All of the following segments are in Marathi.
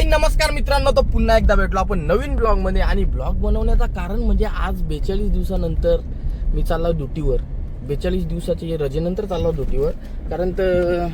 हाय नमस्कार मित्रांनो, तर पुन्हा एकदा भेटलो आपण नवीन ब्लॉग मध्ये. आणि ब्लॉग बनवण्याचं कारण म्हणजे आज 42 दिवसानंतर मी चाललो ड्युटीवर. 42 दिवसाच्या रजेनंतर चाललो ड्युटीवर. कारण तर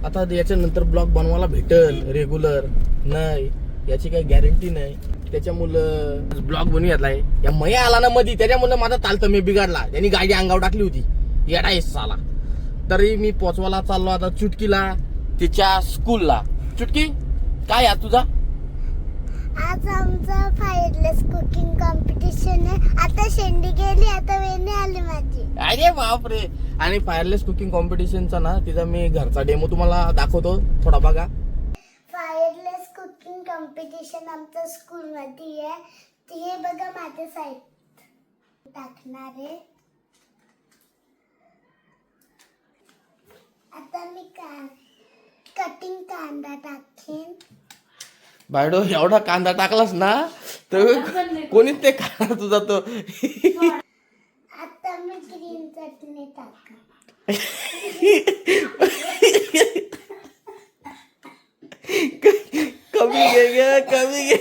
आता याच्यानंतर ब्लॉग बनवायला भेटल रेग्युलर नाही याची काही गॅरंटी नाही. त्याच्यामुळं ब्लॉग बनवून घेतलाय. या मया आला ना मध्ये, त्याच्यामुळे माझा तालतम्य बिघडला. त्यांनी गाडी अंगावर टाकली होती, येडा साला. तरी मी पोचवायला चाललो आता चुटकीला, तिच्या स्कूलला. चुटकी काय आहे तुझा? आज आमचा फायरलेस कुकिंग कॉम्पिटिशन आहे. आता शेंडी गेली, आता वेणी आली माझी. अरे बापरे. आणि फायरलेस कुकिंग कॉम्पिटिशनचा ना तिचा मी घरचा डेमो तुम्हाला दाखवतो, थोडा बघा. फायरलेस कुकिंग कॉम्पिटिशन आमच्या स्कूल मध्ये आहे. हे बघा माझ्या साईड टाकणार आहे. आता मी कटिंग कांदा टाकेन. बायडो एवढा कांदा टाकलास ना तर कोणीच ते खाणार तुझा तो. आता मी ग्रीन चटणी टाकन. कमी घे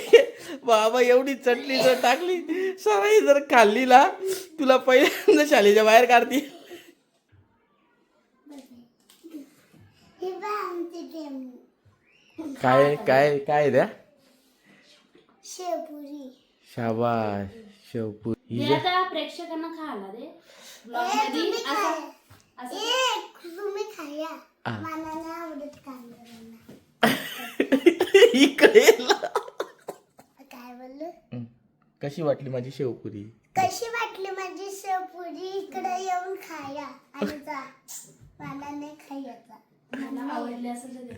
बाबा. एवढी चटणी जर टाकली सराई जर खाल्ली ना तुला पहिल्यांदा शाळेच्या बाहेर काढती. ही बघ आमची डेमो. काय काय काय द्या शेवपुरी. शाबाश शेवपुरी. आता प्रेक्षकांना खायला दे. तुम्ही खाया. मला नाही आवडत कांदा. इकडे काय बोललो? कशी वाटली माझी शेवपुरी? कशी वाटली माझी शेवपुरी? इकडे येऊन खाया आणि जा. मला नाही खायचा. मला आवडले असेल तर दे.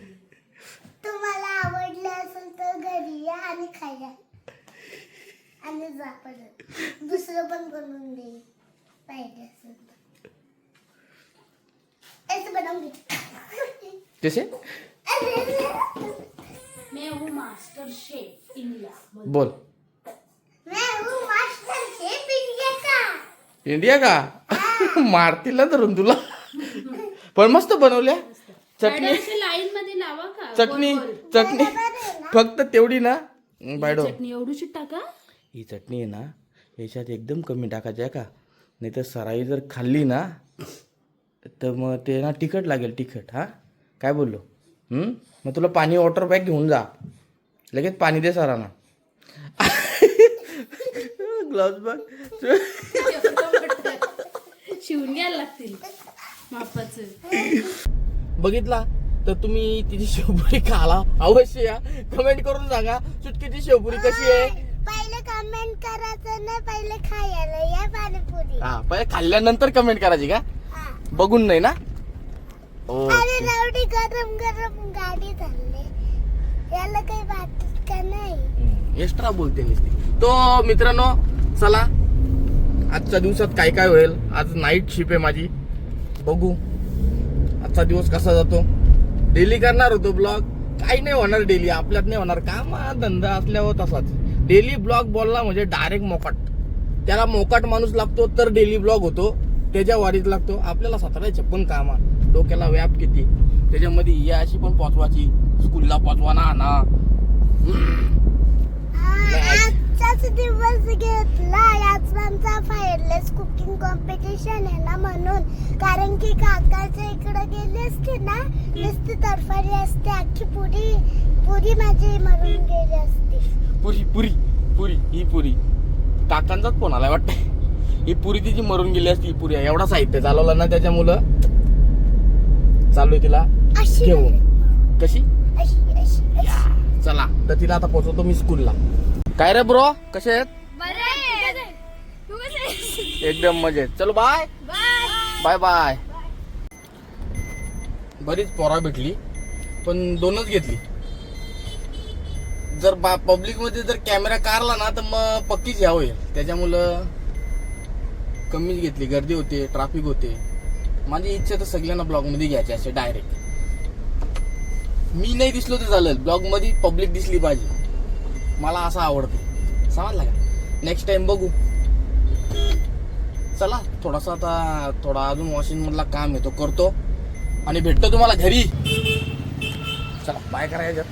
तुम्हाला आवडलं असेल तर घरी या आणि खाया आणि जा. परत दुसरं पण बनवून दे पाहिजे असेल तर. ऐसे बनवून दे. कसे मैं हूँ मास्टर शेफ इंडिया. बोल. मैं हूँ मास्टर शेफ इंडिया का. इंडिया का मारतील ना धरून तुला. पण मस्त बनवल्या. चटणी लाईन मध्ये लावा का? चटणी चटणी फक्त तेवढी ना बायडो. चटणी एवढीशी टाका. ही चटणी आहे ना याच्यात एकदम कमी टाकायची आहे का, नाही तर सराई जर खाल्ली ना तर मग ते ना तिखट लागेल. तिखट. हा काय बोललो? मग तुला पाणी वॉटर बॅग घेऊन जा, लगेच पाणी दे सरांना. ग्लास बॅग शिवून घ्यायला लागतील मापाचं. बघितला तर तुम्ही तिची शेवपुरी खाला अवश्य या. कमेंट करून सांगा चुटकीची शेवपुरी कशी आहे. पहिले कमेंट करायचं नाही, पहिले खायला या पाणीपुरी. हा पहिले खाल्ल्यानंतर कमेंट करायची का, हा. बघून नाही ना. अरे रावडी गरम गरम गाडी चालले, याला काही वाटत का नाही. एक्स्ट्रा बोलते नुसती. तो मित्रांनो चला आजच्या दिवसात काय काय होईल. आज नाईट शिप आहे माझी. बघू आजचा दिवस कसा जातो. डेली करणार होतो ब्लॉग, काही नाही होणार डेली. आपल्यात नाही होणार. काम धंदा असल्यावर तसाच डेली ब्लॉग बोलला म्हणजे डायरेक्ट मोकाट. त्याला मोकाट माणूस लागतो तर डेली ब्लॉग होतो. त्याच्या वारीत लागतो. आपल्याला 17-56 कामा, डोक्याला व्याप किती. त्याच्यामध्ये या अशी पण पोचवायची, स्कूलला पोचवा ना. आजचाच दिवस घेतला. याच आमचा फायरलेस कुकिंग कॉम्पिटिशन आहे ना म्हणून. कारण की काकाच्या इकडे गेली असते ना नुसती तरफारी असते. अख्खी पुरी माझी मरून गेली असती. पुरी ही पुरी काकांचाच फोन आलाय वाटतं. ही पुरी तिची मरून गेली असती. ही पुरी एवढा साहित्य चालवलं ना त्याच्यामुळं चालू आहे तिला अशी घेऊन. कशी अशी चला तर तिला आता पोहोचवतो मी स्कूलला. काय रे ब्रो, कसे आहेत? एकदम मजेत. चलो बाय बाय बाय. बरीच पोरा भेटली पण 2च घेतली. जर पब्लिक मध्ये जर कॅमेरा कारला ना तर मग पक्कीच ह्या होईल. त्याच्यामुळं कमीच घेतली. गर्दी होते, ट्रॅफिक होते. माझी इच्छा तर सगळ्यांना ब्लॉग मध्ये घ्यायची असे डायरेक्ट. मी नाही दिसलो तर चालेल, ब्लॉग मध्ये पब्लिक दिसली पाहिजे. मला असं आवडतं. समजला का? नेक्स्ट टाइम बघू. चला थोडासा आता थोडा अजून वॉशिंग मधला काम आहे तो करतो आणि भेटतो तुम्हाला घरी. चला बाय करायचं.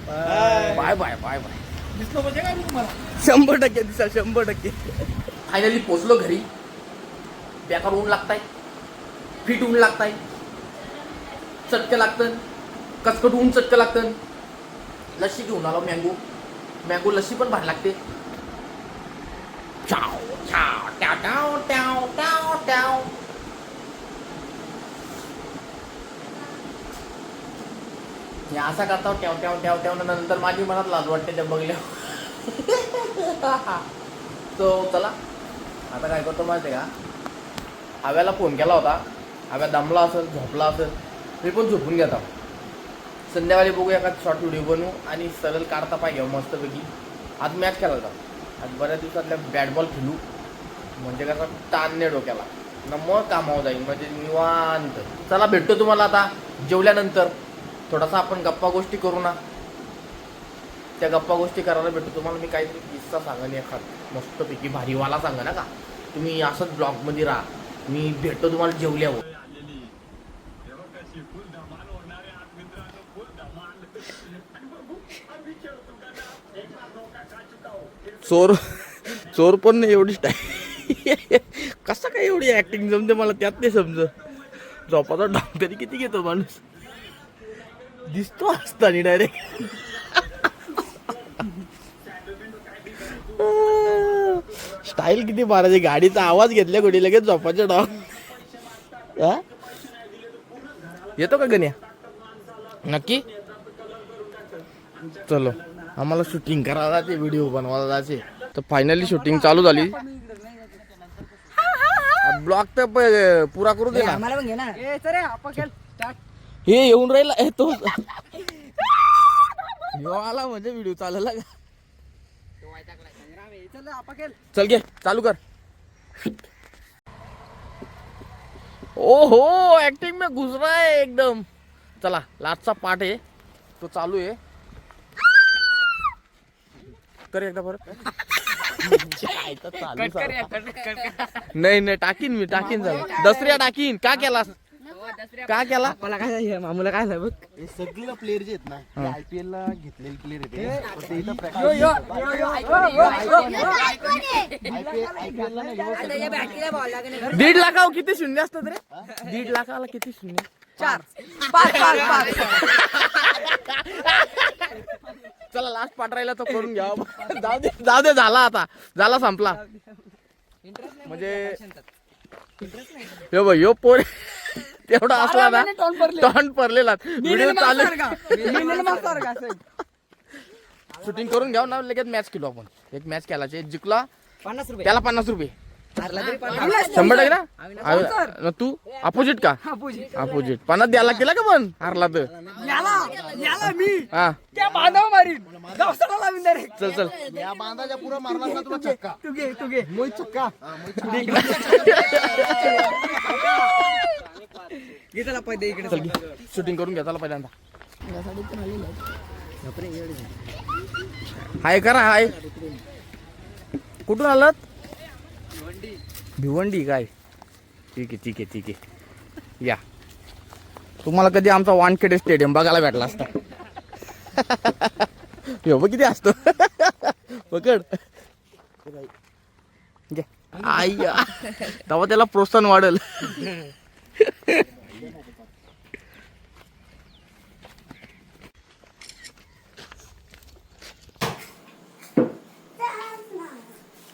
Bye bye bye bye. दिसलो म्हणजे काय तुम्हाला 100% दिसा 100%. फायनली पोचलो घरी. बेकार ऊन लागताय, फिट ऊन लागताय, चटकं लागतं, कचकट ऊन चटकं लागतं. लस्सी घेऊन आलो, मँगो लस्सी पण भारी लागते. चाव चाव ट्याव ट्याव ट्याव ट्याव ट्याव. मी असा करता ट्याव ट्याव ट्याव ट्याव नंतर माझी मनात लाज वाटते त्या बघल्या. तो चला आता काय करतो माहिती आहे का, हव्याला फोन केला होता. हव्या दमला असेल, झोपला असेल, मी पण झोपून घेतो. संध्याकाळी बघूया एखादा शॉर्ट व्हिडिओ बनवू आणि सरळ काढता पाहिजे मस्तपैकी. आज मॅच खेळला होता. आज बऱ्याच दिवसातल्या बॅट बॉल खेळू म्हणजे कसं ताण नाही डोक्याला ना, मग कामावर जाईल म्हणजे निवांत. चला भेटतो तुम्हाला आता जेवल्यानंतर. थोडासा आपण गप्पा गोष्टी करू ना. त्या गप्पा गोष्टी करायला भेटतो तुम्हाला. मी काहीतरी किस्सा सांगा नाही एखाद मस्तपैकी भारीवाला सांगा ना का. तुम्ही असंच ब्लॉगमध्ये राहा. मी भेटतो तुम्हाला जेवल्यावर. चोर पण नाही एवढी स्टाईल. कसं काय एवढी ऍक्टिंग जमते मला त्यात नाही समजत. झोपाचा डाग तरी किती घेतो माणूस. दिसतो असताना डायरेक्ट. स्टाईल किती मारायची. गाडीचा आवाज घेतल्या गोडी लगेच झोपाच्या डाग. येतो का गण्या नक्की. चलो आम्हाला शूटिंग करायला जायचे, व्हिडिओ बनवायला जायचे. तर फायनली शूटिंग चालू झाली. ब्लॉग तर पुरा करू दे ना. हे येऊन राहिला तो आला म्हणजे व्हिडिओ चालला का. चल घे चालू कर. ओ हो ऍक्टिंग में घुस रहा है एकदम. चला लास्टचा पार्ट आहे तो चालू आहे. कर एकदा बरं. नाही नाही टाकीन मी टाकीन झालं. दसऱ्या टाकीन. का केलास का केला. मला काय मामूला काय झालं बघ. हे सगळे प्लेयर जे आहेत ना आयपीएल ला घेतलेले प्लेयर आहेत. 1.5 लाखावर किती शून्य असतात रे. 1.5 लाखाला किती शून्य. 4 5 5 चला लास्ट पाठ राहिला तो करून घ्या. जाऊ दे झाला आता. झाला संपला. म्हणजे यो भाई यो पोर तेवढा असला ना तोंड पडलेला. व्हिडिओ चालू शूटिंग करून घ्याव ना. लगेच मॅच केलो आपण. एक मॅच केलाचे जिंकला 50 रुपये त्याला 50 रुपये. 100 ना. तू अपोजिट का. अपोजिट 50 द्यायला केला का पण हारला तर. मी हा त्या बांधाव मारीन गावसाला लावीन डायरेक्ट. चल चल. या बांधाच्या पुरा मारला ना तुला चक्का. तू घे मोहित चक्का. घे त्याला पहिले इकडे. चल शूटिंग करून घ्या चला पहिल्यांदा. हाय करा हाय. कुठून आलात. भिवंडी काय. ठीक आहे ठीक आहे ठीक आहे. या तुम्हाला कधी आमचा वानखेडे स्टेडियम बघायला भेटला असता. हो बघ किती असतो. पकड आई तेव्हा त्याला प्रोत्साहन वाढेल.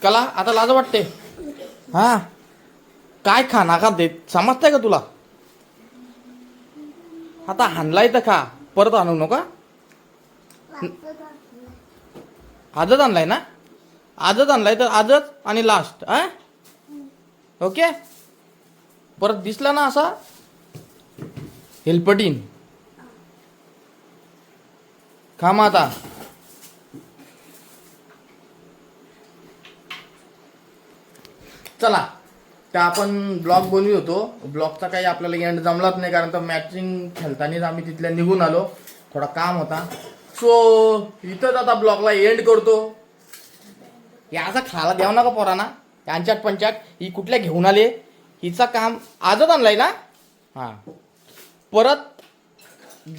कला आता लाज वाटते. हा काय खा नाका देत समजतंय का तुला. आता हाणलाय तर खा परत आणू नका. आजच आणलाय ना. आजच आणलाय तर आजच आणि लास्ट. हा ओके. परत दिसला ना असा हेल्पटीन खा मग आता. चला त्या आपण ब्लॉग बनवू होतो. ब्लॉगचा काही आपल्याला एंड जमलाच नाही कारण तर मॅचिंग खेळतानाच आम्ही तिथल्या निघून आलो. थोडा काम होता. सो इथंच आता ब्लॉगला एंड करतो. याचा खायला द्याव नका पोरांना. यांच्यात पंचाट ही कुठल्या घेऊन आले. हिचा काम आजच आणलाय ना. हा परत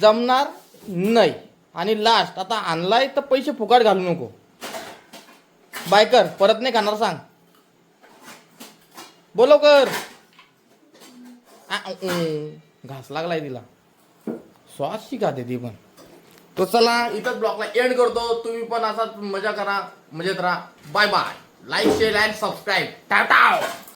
जमणार नाही. आणि लास्ट आता आणलाय तर पैसे फुकाट घालू नको. बाय कर, परत नाही खाणार सांग. बोलव कर. घास लागलाय तिला. श्वास शिकाते ती पण. तो चला इथंच ब्लॉगला एंड करतो. तुम्ही पण असाच मजा करा, मजेत राहा. Bye bye. Like share and subscribe. Tata.